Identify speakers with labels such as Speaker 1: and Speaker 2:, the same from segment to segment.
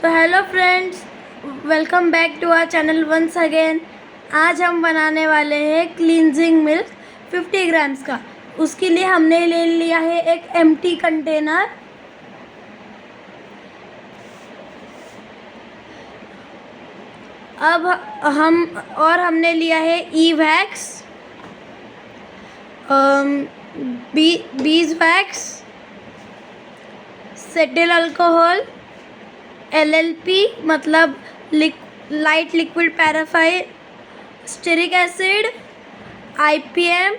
Speaker 1: तो hello friends, welcome back to our channel once again. आज हम बनाने वाले हैं क्लींजिंग मिल्क 50 ग्राम्स का। उसके लिए हमने ले लिया है एक एम्प्टी कंटेनर। अब हमने लिया है E wax, bees wax, cetyl alcohol, LLP मतलब light liquid paraffin, stearic acid, IPM,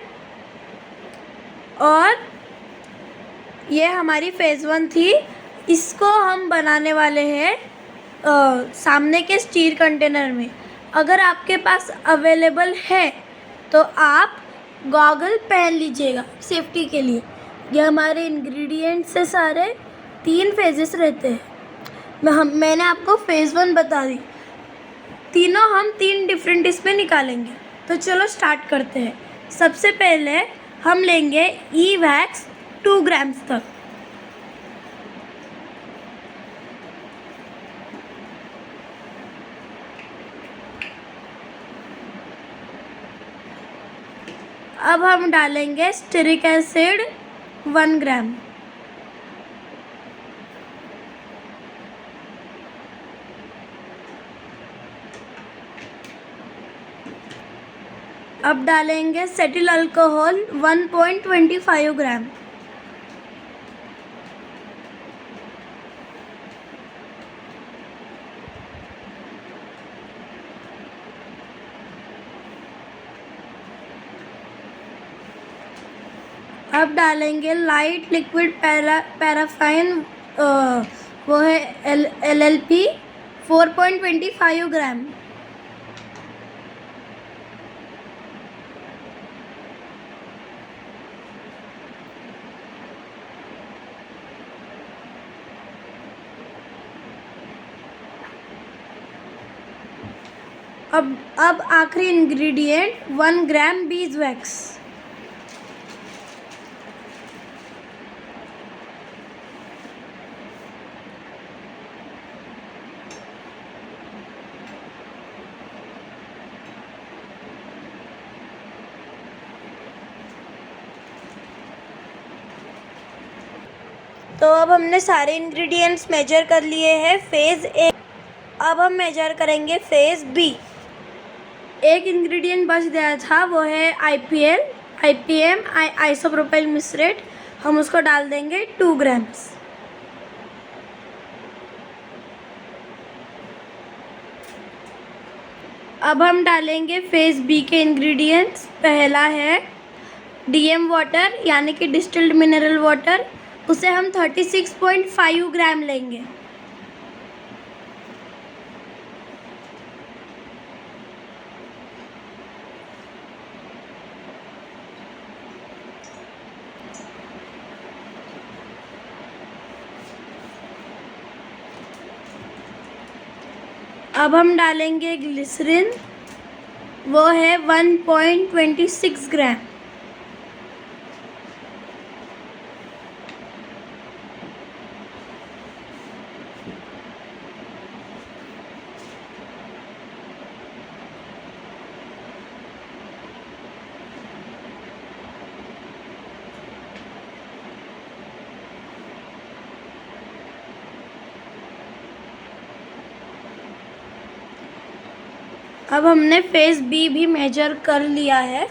Speaker 1: और ये हमारी फेज़ 1 थी। इसको हम बनाने वाले हैं सामने के स्टील कंटेनर में। अगर आपके पास अवेलेबल है तो आप गॉगल पहन लीजिएगा सेफ्टी के लिए। ये हमारे इंग्रेडिएंट्स से सारे 3 फेजेस रहते हैं। मैंने आपको फेज़ 1 बता दी। तीनों हम 3 डिफरेंट इसमें निकालेंगे। तो चलो स्टार्ट करते हैं। सबसे पहले हम लेंगे ई वैक्स 2 ग्राम्स तक। अब हम डालेंगे स्टेरिक एसिड 1 ग्राम। अब डालेंगे सेटिल अल्कोहल 1.25 ग्राम। अब डालेंगे लाइट लिक्विड पैराफाइन, वो है LLP 4.25 ग्राम। अब आखिरी इंग्रेडिएंट 1 ग्राम बीज वैक्स। तो अब हमने सारे इंग्रेडिएंट्स मेजर कर लिए हैं फेज़ ए। अब हम मेजर करेंगे फेज़ बी। एक इंग्रेडिएंट बच गया था, वो है IPM आइसोप्रोपाइल मिसरेट। हम उसको डाल देंगे 2 ग्राम्स। अब हम डालेंगे फेज़ बी के इंग्रेडिएंट्स। पहला है DM वाटर यानी कि डिस्टिल्ड मिनरल वाटर। उसे हम 36.5 ग्राम लेंगे। अब हम डालेंगे ग्लिसरीन, वो है 1.26 ग्राम। अब हमने फेज़ बी भी मेजर कर लिया है।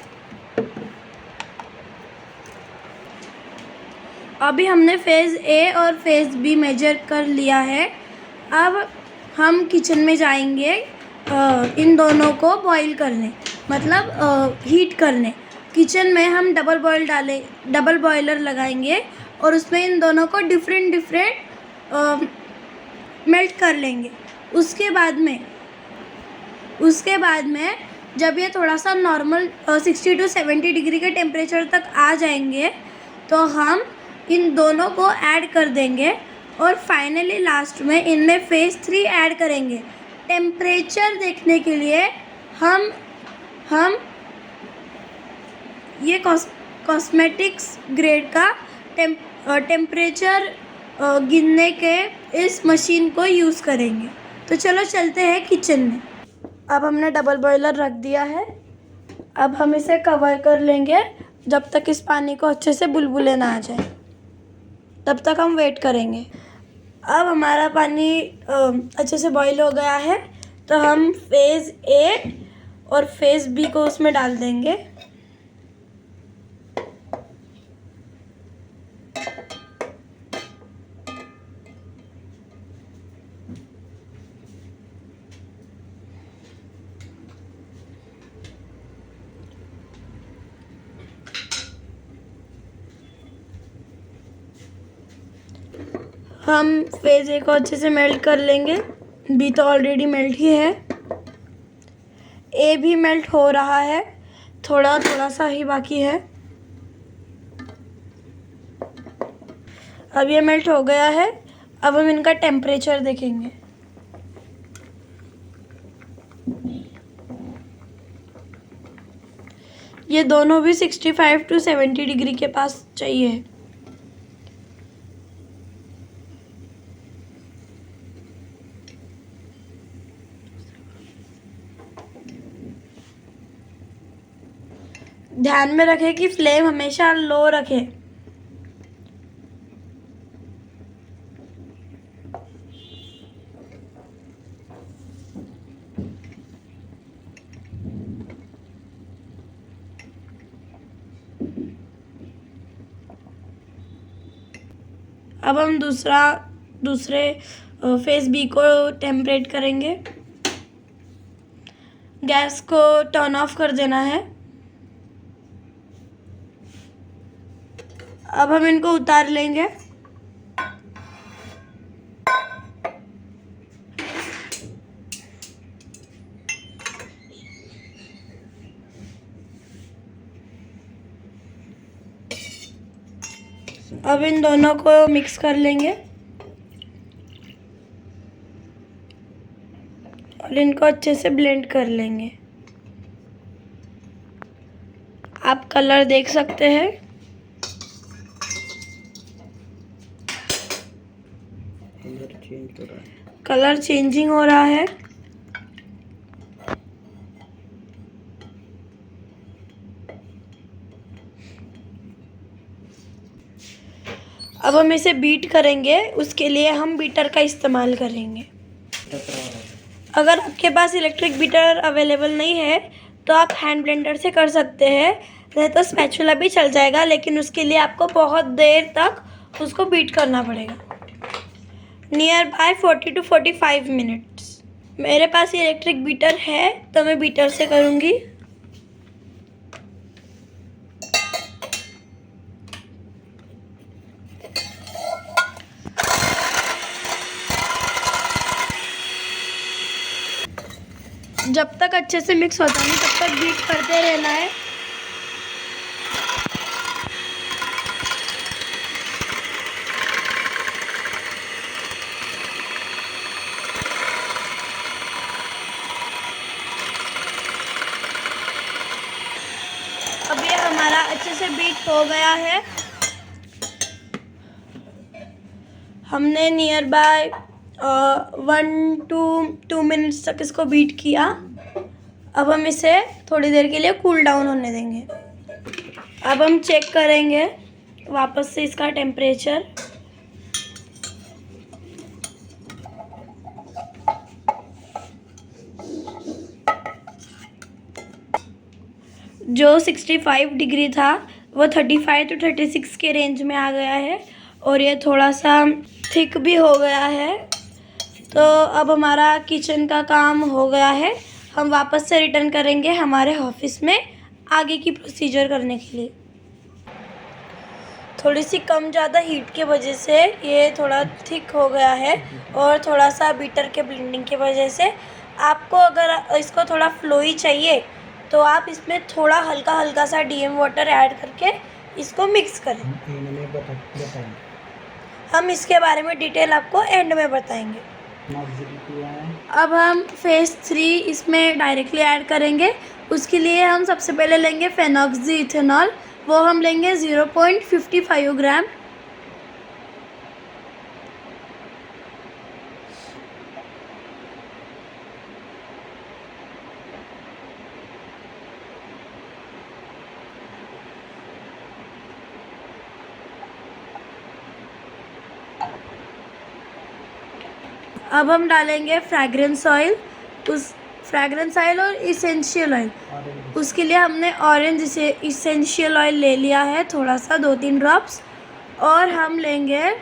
Speaker 1: अभी हमने फेज़ ए और फेज़ बी मेजर कर लिया है। अब हम किचन में जाएंगे इन दोनों को बॉईल करने, मतलब हीट करने। किचन में हम डबल बॉयलर लगाएंगे और उसमें इन दोनों को डिफरेंट मेल्ट कर लेंगे। उसके बाद में जब ये थोड़ा सा नॉर्मल 60 to 70 डिग्री के टेम्परेचर तक आ जाएंगे तो हम इन दोनों को ऐड कर देंगे और फाइनली लास्ट में इनमें फेज़ 3 ऐड करेंगे। टेम्परेचर देखने के लिए हम ये कॉस्मेटिक्स ग्रेड का टेम्परेचर गिनने के इस मशीन को यूज़ करेंगे। तो चलो चलते हैं किचन में। अब हमने डबल बॉयलर रख दिया है। अब हम इसे कवर कर लेंगे जब तक इस पानी को अच्छे से बुलबुले ना आ जाए, तब तक हम वेट करेंगे। अब हमारा पानी अच्छे से बॉईल हो गया है, तो हम फेज़ ए और फेज़ बी को उसमें डाल देंगे। हम फेज़ ए को अच्छे से मेल्ट कर लेंगे। बी तो ऑलरेडी मेल्ट ही है। ए भी मेल्ट हो रहा है, थोड़ा थोड़ा सा ही बाकी है। अब ये मेल्ट हो गया है। अब हम इनका टेम्परेचर देखेंगे। ये दोनों भी 65 to 70 डिग्री के पास चाहिए। ध्यान में रखें कि फ्लेम हमेशा लो रखें। अब हम दूसरे फेस बी को टेम्परेट करेंगे। गैस को टर्न ऑफ कर देना है। अब हम इनको उतार लेंगे। अब इन दोनों को मिक्स कर लेंगे और इनको अच्छे से ब्लेंड कर लेंगे। आप कलर देख सकते हैं। कलर चेंजिंग हो रहा है। अब हम इसे बीट करेंगे, उसके लिए हम बीटर का इस्तेमाल करेंगे। अगर आपके पास इलेक्ट्रिक बीटर अवेलेबल नहीं है तो आप हैंड ब्लेंडर से कर सकते हैं, नहीं तो स्पैचुला भी चल जाएगा, लेकिन उसके लिए आपको बहुत देर तक उसको बीट करना पड़ेगा, नियर बाय 40 to 45 मिनट्स। मेरे पास इलेक्ट्रिक बीटर है तो मैं बीटर से करूँगी। जब तक अच्छे से मिक्स होता नहीं तब तक बीट करते रहना है। अब ये हमारा अच्छे से बीट हो गया है। हमने नियर बाय 1 to 2 मिनट्स तक इसको बीट किया। अब हम इसे थोड़ी देर के लिए कूल डाउन होने देंगे। अब हम चेक करेंगे वापस से इसका टेम्परेचर। जो 65 डिग्री था वो 35 to 36 के रेंज में आ गया है और ये थोड़ा सा थिक भी हो गया है। तो अब हमारा किचन का काम हो गया है। हम वापस से रिटर्न करेंगे हमारे ऑफिस में आगे की प्रोसीजर करने के लिए। थोड़ी सी कम ज़्यादा हीट के वजह से ये थोड़ा थिक हो गया है और थोड़ा सा बीटर के ब्लेंडिंग की वजह से आपको अगर इसको थोड़ा फ्लोई चाहिए तो आप इसमें थोड़ा हल्का हल्का सा DM वाटर ऐड करके इसको मिक्स करें। हम इसके बारे में डिटेल आपको एंड में बताएंगे। अब हम फेज़ 3 इसमें डायरेक्टली ऐड करेंगे। उसके लिए हम सबसे पहले लेंगे फेनॉक्सी इथेनॉल, वो हम लेंगे 0.55 ग्राम। अब हम डालेंगे फ्रैग्रेंस ऑयल, उस फ्रैग्रेंस ऑयल और इसेंशियल ऑयल। उसके लिए हमने ऑरेंज इसेंशियल ऑयल ले लिया है, थोड़ा सा 2-3 ड्रॉप्स, और हम लेंगे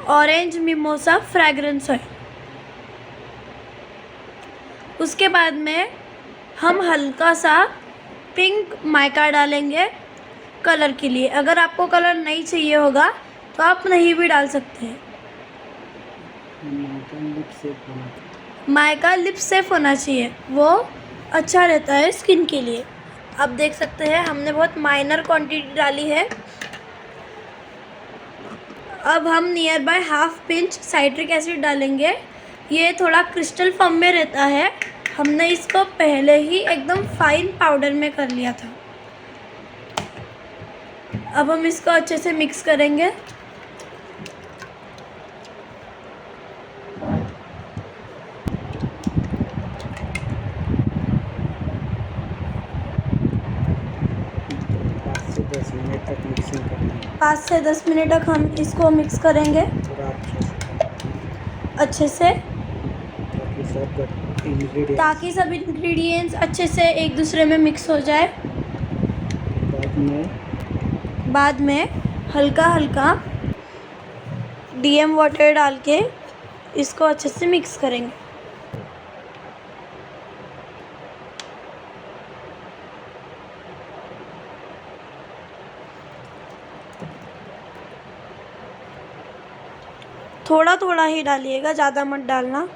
Speaker 1: ऑरेंज मिमोसा फ्रैग्रेंस ऑयल। उसके बाद में हम हल्का सा पिंक माइका डालेंगे कलर के लिए। अगर आपको कलर नहीं चाहिए होगा तो आप नहीं भी डाल सकते हैं। माइका लिप सेफ होना चाहिए, वो अच्छा रहता है स्किन के लिए। आप देख सकते हैं हमने बहुत माइनर क्वांटिटी डाली है। अब हम near by half pinch citric acid डालेंगे। ये थोड़ा क्रिस्टल फॉर्म में रहता है, हमने इसको पहले ही एकदम फाइन पाउडर में कर लिया था। अब हम इसको अच्छे से मिक्स करेंगे। पाँच से 10 मिनट तक हम इसको मिक्स करेंगे अच्छे से, ताकि सब इंग्रेडिएंट्स अच्छे से एक दूसरे में मिक्स हो जाए। बाद में हल्का हल्का DM वाटर डाल के इसको अच्छे से मिक्स करेंगे। थोड़ा थोड़ा ही डालिएगा, ज़्यादा मत डालना।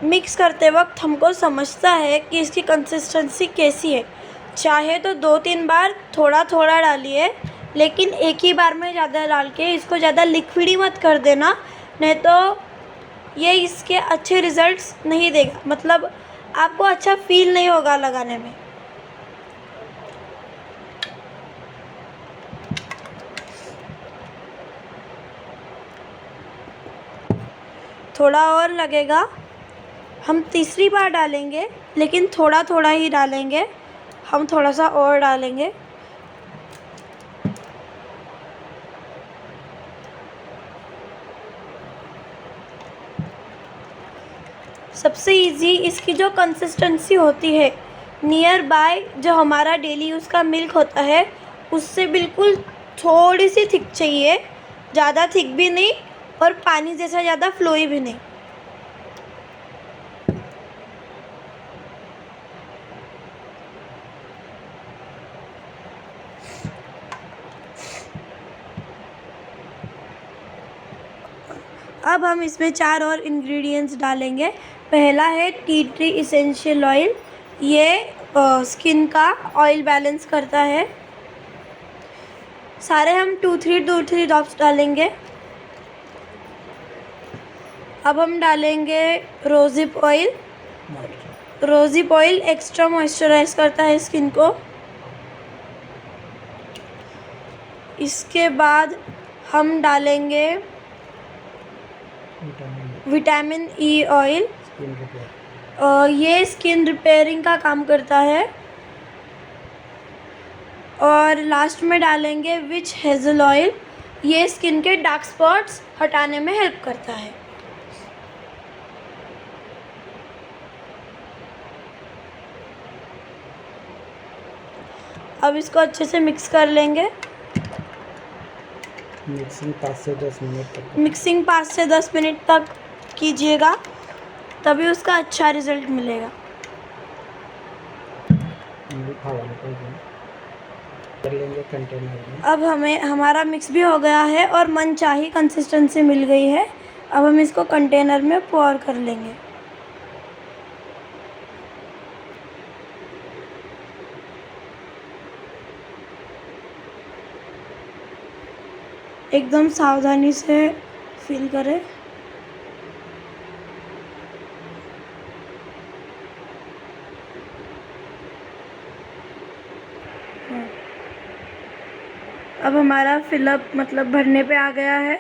Speaker 1: मिक्स करते वक्त हमको समझता है कि इसकी कंसिस्टेंसी कैसी है। चाहे तो 2-3 बार थोड़ा थोड़ा डालिए, लेकिन एक ही बार में ज़्यादा डाल के इसको ज़्यादा लिक्विडी मत कर देना, नहीं तो ये इसके अच्छे रिज़ल्ट्स नहीं देगा, मतलब आपको अच्छा फील नहीं होगा लगाने में। थोड़ा और लगेगा, हम तीसरी बार डालेंगे, लेकिन थोड़ा थोड़ा ही डालेंगे। हम थोड़ा सा और डालेंगे। सबसे इजी इसकी जो कंसिस्टेंसी होती है, नियर बाय जो हमारा डेली यूज़ का मिल्क होता है उससे बिल्कुल थोड़ी सी थिक चाहिए, ज़्यादा थिक भी नहीं और पानी जैसा ज़्यादा फ्लोई भी नहीं। अब हम इसमें 4 और इंग्रेडिएंट्स डालेंगे। पहला है टी ट्री इसेंशियल ऑयल, ये स्किन का ऑयल बैलेंस करता है। सारे हम 2-3 ड्रॉप्स डालेंगे। अब हम डालेंगे रोज़िप ऑयल। रोज़िप ऑयल एक्स्ट्रा मॉइस्चराइज करता है स्किन को। इसके बाद हम डालेंगे विटामिन ई ऑयल, ये स्किन रिपेयरिंग का काम करता है। और लास्ट में डालेंगे विच हेज़ल ऑयल, ये स्किन के डार्क स्पॉट्स हटाने में हेल्प करता है। अब इसको अच्छे से मिक्स कर लेंगे। मिक्सिंग 5 से 10 मिनट तक कीजिएगा, तभी उसका अच्छा रिज़ल्ट मिलेगा। कर लेंगे कंटेनर में। अब हमें हमारा मिक्स भी हो गया है और मनचाही कंसिस्टेंसी मिल गई है। अब हम इसको कंटेनर में पोर कर लेंगे। एकदम सावधानी से फिल करें। अब हमारा फिलअप मतलब भरने पे आ गया है।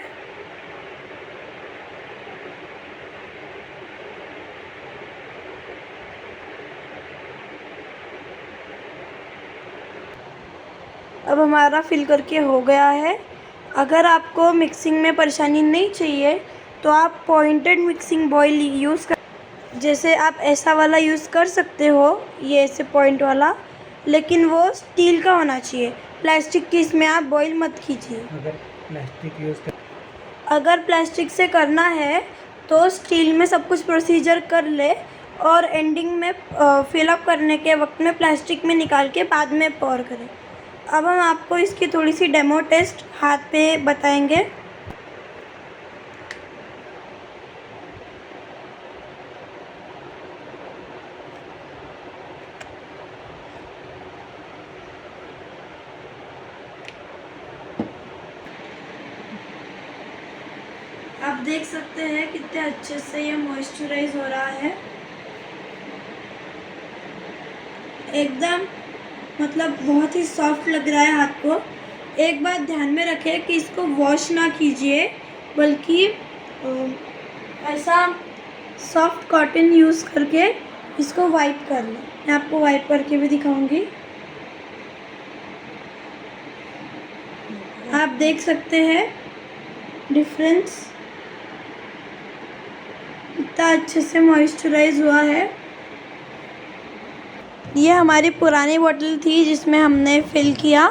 Speaker 1: अब हमारा फिल करके हो गया है। अगर आपको मिक्सिंग में परेशानी नहीं चाहिए तो आप पॉइंटेड मिक्सिंग बॉयल यूज़ कर, जैसे आप ऐसा वाला यूज़ कर सकते हो, ये ऐसे पॉइंट वाला, लेकिन वो स्टील का होना चाहिए। प्लास्टिक की इसमें आप बॉयल मत कीजिए। अगर प्लास्टिक से करना है तो स्टील में सब कुछ प्रोसीजर कर ले और एंडिंग में फिलअप करने के वक्त में प्लास्टिक में निकाल के बाद में पोर करें। अब हम आपको इसकी थोड़ी सी डेमो टेस्ट हाथ पे बताएंगे। आप देख सकते हैं कितने अच्छे से ये मॉइस्चराइज हो रहा है, एकदम मतलब बहुत ही सॉफ्ट लग रहा है हाथ को। एक बात ध्यान में रखें कि इसको वॉश ना कीजिए, बल्कि ऐसा सॉफ्ट कॉटन यूज़ करके इसको वाइप कर लें। मैं आपको वाइप करके भी दिखाऊंगी। आप देख सकते हैं डिफरेंस, कितना अच्छे से मॉइस्चराइज हुआ है। ये हमारी पुरानी बोतल थी जिसमें हमने फिल किया।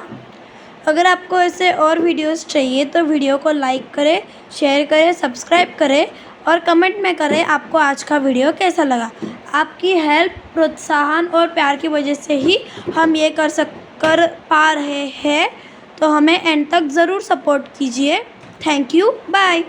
Speaker 1: अगर आपको ऐसे और वीडियोस चाहिए तो वीडियो को लाइक करें, शेयर करें, सब्सक्राइब करें और कमेंट में करें आपको आज का वीडियो कैसा लगा। आपकी हेल्प, प्रोत्साहन और प्यार की वजह से ही हम ये कर पा रहे हैं, तो हमें एंड तक ज़रूर सपोर्ट कीजिए। Thank you, bye.